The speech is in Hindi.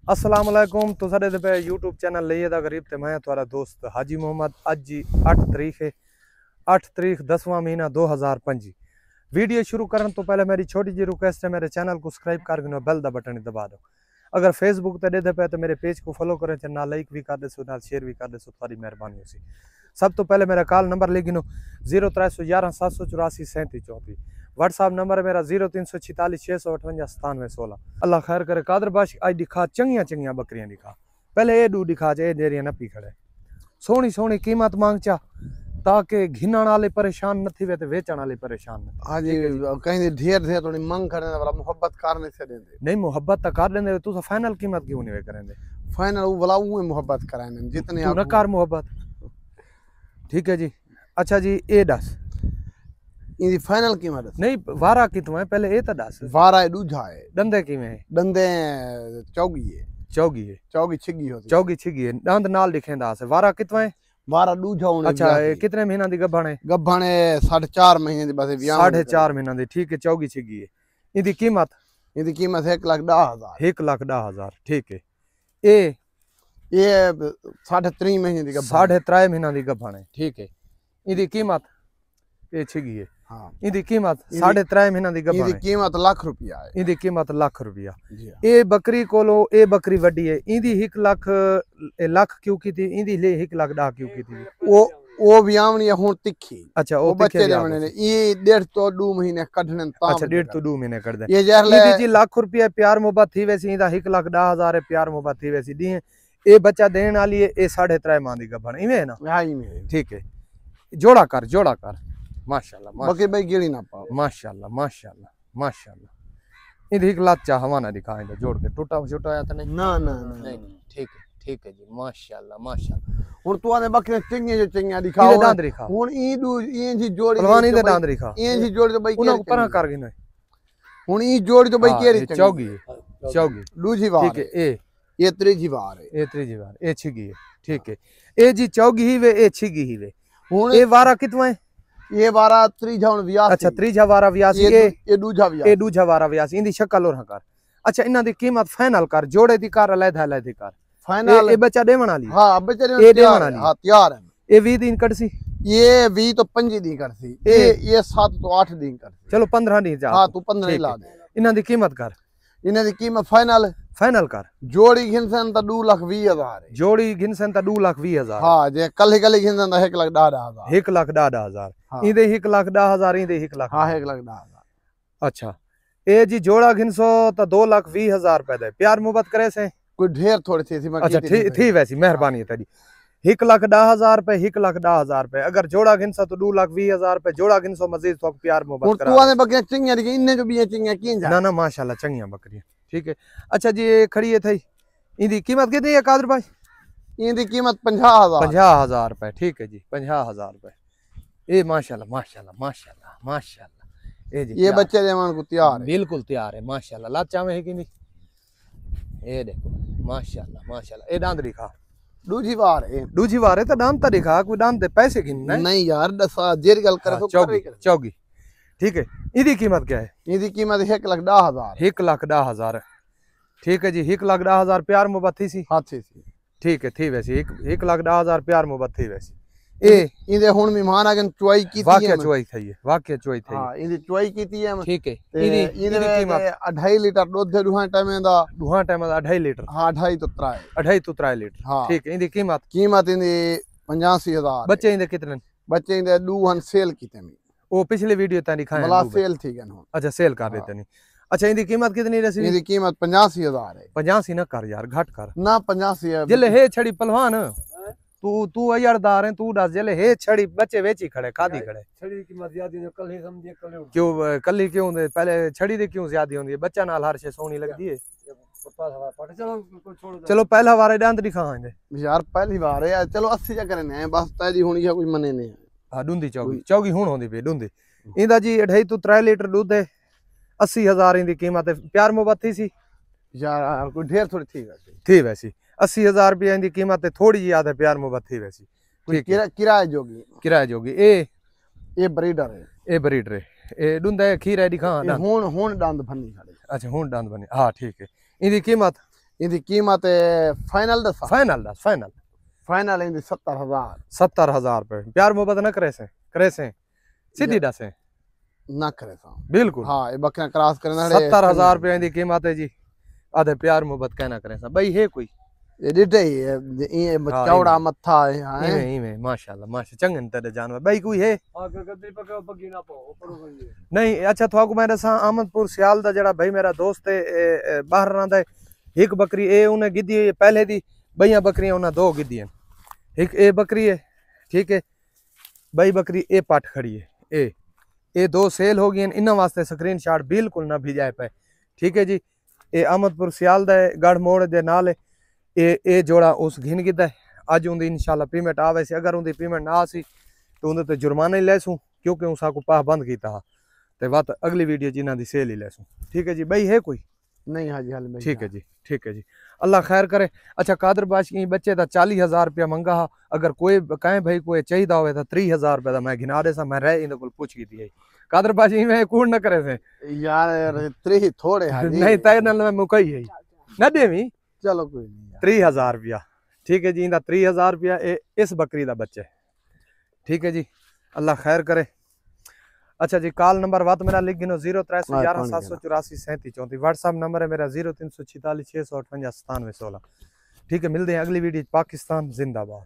अस्सलाम वालेकुम। तो साडे पे यूट्यूब चैनल लिए दा गरीब ते मैं तुम्हारा दोस्त हाजी मोहम्मद। अज जी 8 तारीख है, 8 तारीख 10वां महीना 2025। वीडियो शुरू करने तो पहले मेरी छोटी जी रिक्वेस्ट है, मेरे चैनल को सब्सक्राइब कर देना, बेल दा बटन दबा दो। अगर फेसबुक ते देते पे तो मेरे पेज को फॉलो करें, तो ना लाइक भी कर दे, ना शेयर भी कर दे, सारी मेहरबानी होसी। सब तो पहले मेरा कॉल नंबर लिख गिनो 0311 784 3734। व्हाट्सअप नंबर है मेरा 0346 658 9716। अल्लाह खैर करे। कादर बाश आज दिखा चंगिया चंगिया बकरियां दिखा। पहले ये डू दिखा जे जेरिया नपी खड़े सोहनी सोहनी कीमत मांग चा, ताकि घिनण वाले परेशान न थी वे ते वेचण वाले परेशान न। हां जी कहीं ढेर ढेर थोड़ी मंग करने वाला मोहब्बत करने से देंदे नहीं मोहब्बत तो कर देंदे, तू फाइनल कीमत क्यों नहीं करेंदे? फाइनल वो वाला वो मोहब्बत कराने जितने तू न कर मोहब्बत। ठीक है जी। अच्छा जी ए दस इनकी फाइनल कीमत नहीं वारा कितों है पहले ए तो दस। वारा है दूजा है दंदे किवें है? दंदे चौगी है चौगी छिगी होती चौगी छिगी है दंद नाल दिखेंदा से। वारा कितों है? वारा दूजा होने। अच्छा कितने महीना दी गब्बण है? गब्बण है 4.5 महीने दी बस 4.5 महीना दी। ठीक है चौगी छिगी है। इनकी कीमत 1,10,000 1,10,000। ठीक है। ये 3.5 महीने दी गब्बण 3.5 महीना दी गब्बण है। ठीक है। इनकी कीमत ये छिगी है। हाँ इनकी कीमत 3.5 महीना दी गब्बण है। इनकी कीमत लाख रुपया है। इनकी कीमत लाख रुपया। जी ये बकरी कोलो ये बकरी वड्डी है। इनदी 1 लाख क्यों की थी? इनदी ले 1,10,000 क्यों की थी? वो ब्यावनी हुन तिखी। अच्छा वो बच्चे देवने ने ये 1.5 तो 2 महीने कढने ता। अच्छा 1.5 तो 2 महीने कर दे। ये जहले इनदी जी लाख रुपया प्यार मोहब्बत थी वैसी, इनदा 1,10,000 है प्यार मोहब्बत थी वैसी दी है। ये बच्चा देने वाली है। ये 3.5 माह दी गब्बण इवें है ना? हां इवें। ठीक है। जोड़ा कर माशाल्लाह बकरी भाई गिरी ना पाओ। माशाल्लाह इधर एक लाचा हवाना दिखा इधर जोड़ के टूटा आया था नहीं? नहीं। ठीक है जी माशाल्लाह। हुन तू आने बकरे चंगिया दिखाओ। इधर दांद दिखा। हुन ई दू ई जी जोड़ी पहलवान इधर दांद दिखा। ई जी जोड़ी तो भाई उन परा कर गिनो। हुन ई जोड़ी तो भाई केरी चौगी दूजी बार। ठीक है। ये त्रीजी बार है। ये त्रीजी बार ए छिगी है। ठीक है। ए जी चौगी ही वे ए छिगी ही वे। हुन ए वारा कितवा है? ये वारा त्रीजा हुन 82। अच्छा त्रीजा वारा 82। ये दूजा वारा 82 इंदी शक्ल और कर। अच्छा इना दी कीमत फाइनल कर, जोड़े दी कर अलग कर फाइनल। ए बच्चा देवन वाली। हां बच्चे ए देवन वाली। हां तैयार है। ए 20 दिन कटसी। ये 20 तो 5 दिन करसी। ये 7 तो 8 दिन करसी। चलो 15 दिन जा। हां तू 15 ही ला दे। इना दी कीमत कर। इना दी कीमत फाइनल कर। जोड़ी घिनसन त 2,20,000 है। जोड़ी घिनसन त 2,20,000। हां जे कल घिनसन त 1,10,000 1,10,000 इदे 1,10,000 इदे 1 लाख। हां 1,10,000। अच्छा ए जी जोड़ा घिनसो त 2,20,000 रुपए दे। प्यार मोहब्बत करे से कोई ढेर थोड़ी थी। अच्छा थी वैसी मेहरबानी है तेरी। 1,10,000 रुपए 1,10,000 रुपए। अगर जोड़ा घिनसा तो 2,20,000 रुपए जोड़ा घिनसो मजीद तो प्यार मोहब्बत करा। तू आने बकरियां चंगिया दी इन्ने जो भी चंगिया की जा ना माशाल्लाह चंगिया बकरियां। ठीक है। अच्छा जी ये खड़ी है थई इनकी कीमत कितनी है कादर भाई? इनकी कीमत 50,000 रुपए। ठीक है जी 50,000 रुपए। ए माशाल्लाह ए जी ये बच्चे देवन को तैयार है। बिल्कुल तैयार है माशाल्लाह। लाचा में है कि नहीं? ए देखो माशाल्लाह ए दांत दिखा। दूजी बार है तो दांत दिखा। कोई दांत दे पैसे गिनना नहीं यार दसा जेर गल करे तो चौगी। ठीक है। इदी कीमत क्या है? इदी कीमत 1,10,000 1,10,000। ठीक है जी 1,10,000 प्यार मोहब्बत थी सी। हां थी। ठीक है थी वैसी 1,10,000 प्यार मोहब्बत थी वैसी। ए इदे हुन मेहमान अगन चुआई कीती है। वाकई चुआई थई है। हां इदी चुआई कीती है। ठीक है। इदी कीमत 2.5 लीटर दूध दुहा टाइम दा 2.5 लीटर। हां 2.5 तो 3 लीटर। ठीक है। इदी कीमत इदी 85,000। बच्चे इदे कितने? बच्चे इदे दू हन सेल कीते में। वो पिछले वीडियो ता दिखाया मला सेल थी गन। अच्छा सेल कर देते नहीं। अच्छा इनकी कीमत कितनी रसी? इनकी कीमत 85,000 है। 85 ना कर यार घट कर ना 85 है। जले हे छड़ी पहलवान तू अयरदार है तू दस जले हे छड़ी बच्चे वेची खड़े खादी खड़े छड़ी की कीमत ज्यादा है कल ही समझिए क्यों कली क्यों दे पहले छड़ी दे क्यों ज्यादा होंदी है? बच्चा नाल हर शे सोहनी लगदी है। चलो पहला बार दांत दिखा दे यार पहली बार है। चलो 80 जा करने है बस ताजी होनी है कोई मने नहीं। हां डूंदी चौगी हुन होंदी पे डूंदी। इंदा जी 2.5 तो 3 लीटर दूध है। 80,000 इंदी कीमत है। प्यार मोहब्बत थी सी यार कोई ढेर थोड़ी थी वैसी 80,000 रुपया इंदी कीमत है। थोड़ी जी याद है प्यार मोहब्बत थी वैसी। ठीक है। किराए जोगी ए ब्रीडर है। ए ब्रीडर है। ए डूंदा खीर है दिखा हुन दंद फन्नी खड़े अच्छा हुन दंद बने हाँ ठीक है। इनकी कीमत इनकी कीमत फाइनल दसा फाइनल फाइनल इनकी 70,000 70,000 रुपए। प्यार मोहब्बत न करे से सीधी दसे ना करे सा बिल्कुल हाँ ये बकरियां क्रॉस करना 70,000 रुपए इनकी कीमत है जी। आधे प्यार मोहब्बत कहना करे सा भाई है कोई ये डिटे ही है ये चौड़ा मत्था है हाँ इवे माशाल्लाह माशा चंगन तरह जानवर भाई कोई है आगे गद्दी पका बग्गी ना पाओ ऊपर गई नहीं। अच्छा थोड़ा मैं दसा अहमदपुर सियाल दा जड़ा भाई मेरा दोस्त है बाहर रहा है एक बकरी ए उन्हें गिद्दी है पहले दी बइया बकरियां उन्हें दो गिद्दी हैं एक ए बकरी है ठीक है बई बकरी ए पट खड़ी है ए दो सेल हो गई इन्होंने वास्ते स्क्रीनशॉट बिल्कुल ना भिजाए पे ठीक है जी। ये अहमदपुर सियाल दा गढ़ मोड़ दे नाल ए जोड़ा उस घिन गिदा अज उनकी इंशाल्लाह पेमेंट आवे सी अगर उनकी पेमेंट ना आसी तो उन्हें ते जुर्माना ही लैसूँ क्योंकि उस पाह बंद किया हा ते बात अगली वीडियो च इन्हां दी सेल ही लैसूँ ठीक है जी। भाई है कोई नहीं हाँ जी हाल में ठीक है जी अल्लाह खैर करे। अच्छा कादर बाश की बच्चे का 40,000 रुपया मंगा हा अगर कोई कहें भाई कोई चाहिए हो 30,000 रुपया मैं घिना दे सा मैं रह इन को पूछ की थी कादर बाशी में कूड़ न करे से यार 3 थोड़े हाँ जी नहीं तय न मैं मुकई है न देवी चलो कोई नहीं 30,000 रुपया ठीक है जी इंदा 30,000 रुपया इस बकरी का बच्चा है ठीक है जी अल्लाह खैर करे। अच्छा जी कॉल नंबर बात मेरा लिख गिनो 0311 784 37 34 व्हाट्सएप नंबर है मेरा 0346 658 97 16 ठीक है। मिलते हैं अगली वीडियो। पाकिस्तान जिंदाबाद।